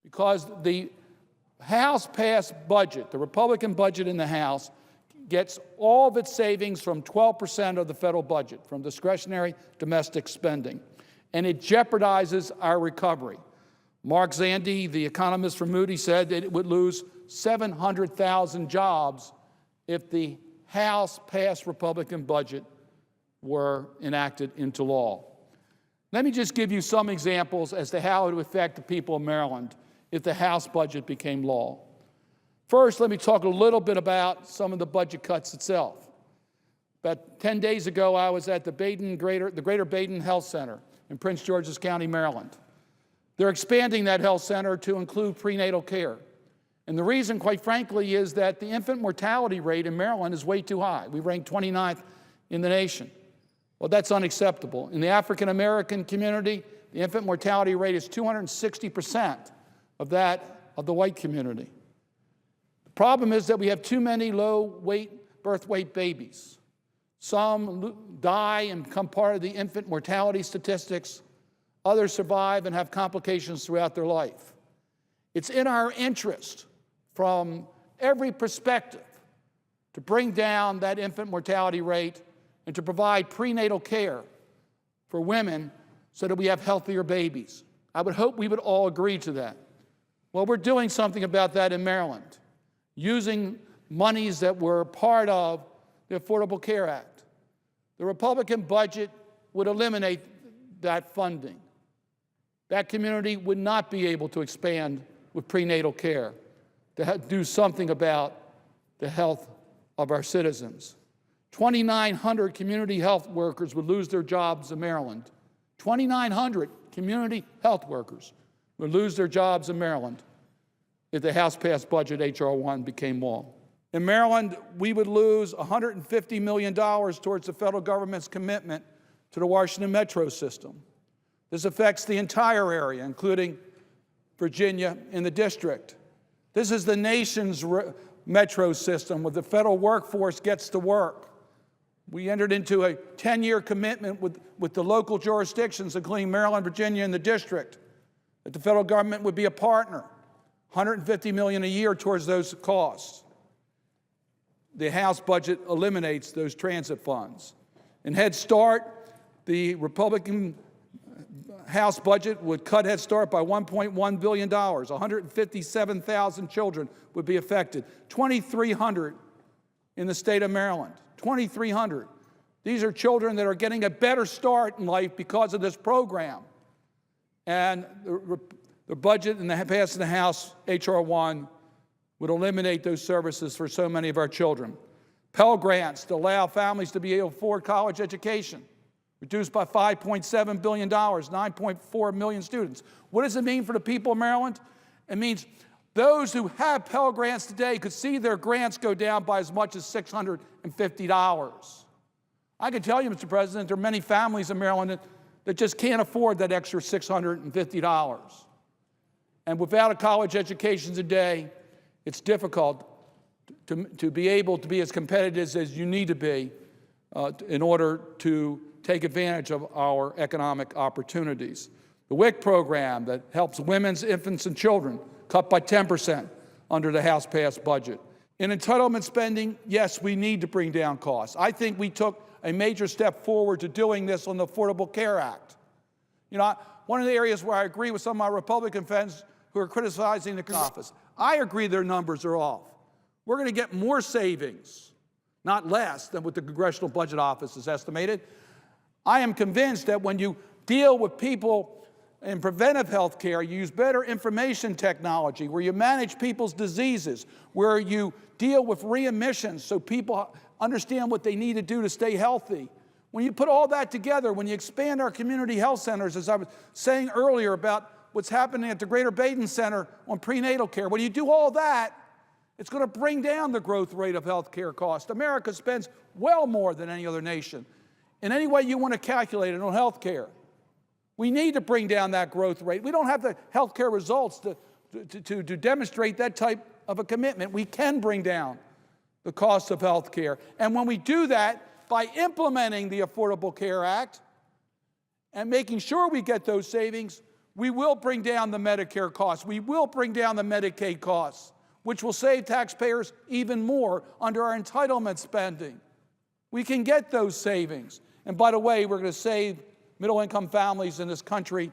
because the House-passed budget, the Republican budget in the House, gets all of its savings from 12% of the federal budget, from discretionary domestic spending, and it jeopardizes our recovery. Mark Zandi, the economist from Moody's, said that it would lose 700,000 jobs if the House-passed Republican budget were enacted into law. Let me just give you some examples as to how it would affect the people of Maryland if the House budget became law. First, let me talk a little bit about some of the budget cuts itself. About 10 days ago, I was at the Greater Baden Health Center in Prince George's County, Maryland. They're expanding that health center to include prenatal care. And the reason, quite frankly, is that the infant mortality rate in Maryland is way too high. We rank 29th in the nation. Well, that's unacceptable. In the African-American community, the infant mortality rate is 260% of that of the white community. The problem is that we have too many low-weight, birth weight babies. Some die and become part of the infant mortality statistics. Others survive and have complications throughout their life. It's in our interest, from every perspective, to bring down that infant mortality rate and to provide prenatal care for women so that we have healthier babies. I would hope we would all agree to that. Well, we're doing something about that in Maryland, using monies that were part of the Affordable Care Act. The Republican budget would eliminate that funding. That community would not be able to expand with prenatal care, to do something about the health of our citizens. 2,900 community health workers would lose their jobs in Maryland. 2,900 community health workers would lose their jobs in Maryland if the House-passed budget, H.R. 1, became law. In Maryland, we would lose $150 million towards the federal government's commitment to the Washington Metro system. This affects the entire area, including Virginia and the district. This is the nation's metro system where the federal workforce gets to work. We entered into a 10-year commitment with the local jurisdictions, including Maryland, Virginia, and the district, that the federal government would be a partner, $150 million a year towards those costs. The House budget eliminates those transit funds. In Head Start, the Republican House budget would cut Head Start by $1.1 billion. 157,000 children would be affected. 2,300 in the state of Maryland. 2,300. These are children that are getting a better start in life because of this program. And the budget and the passing the House, H.R. 1, would eliminate those services for so many of our children. Pell Grants to allow families to be able to afford college education, reduced by $5.7 billion, 9.4 million students. What does it mean for the people of Maryland? It means those who have Pell Grants today could see their grants go down by as much as $650. I can tell you, Mr. President, there are many families in Maryland that just can't afford that extra $650. And without a college education today, it's difficult to be able to be as competitive as you need to be in order to take advantage of our economic opportunities. The WIC program that helps women's, infants, and children, cut by 10% under the House-passed budget. In entitlement spending, yes, we need to bring down costs. I think we took a major step forward to doing this on the Affordable Care Act. You know, one of the areas where I agree with some of my Republican friends who are criticizing the office, I agree their numbers are off. We're going to get more savings, not less, than what the Congressional Budget Office has estimated. I am convinced that when you deal with people in preventive health care, you use better information technology, where you manage people's diseases, where you deal with readmissions so people understand what they need to do to stay healthy. When you put all that together, when you expand our community health centers, as I was saying earlier about what's happening at the Greater Baden Center on prenatal care, when you do all that, it's going to bring down the growth rate of health care costs. America spends well more than any other nation in any way you want to calculate it on health care. We need to bring down that growth rate. We don't have the health care results to demonstrate that type of a commitment. We can bring down the cost of health care. And when we do that by implementing the Affordable Care Act and making sure we get those savings, We will bring down the Medicare costs. We will bring down the Medicaid costs, which will save taxpayers even more under our entitlement spending. We can get those savings. And by the way, we're going to save middle-income families in this country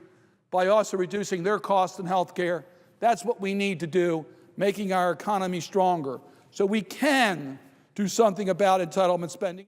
by also reducing their costs in health care. That's what we need to do, making our economy stronger. So we can do something about entitlement spending.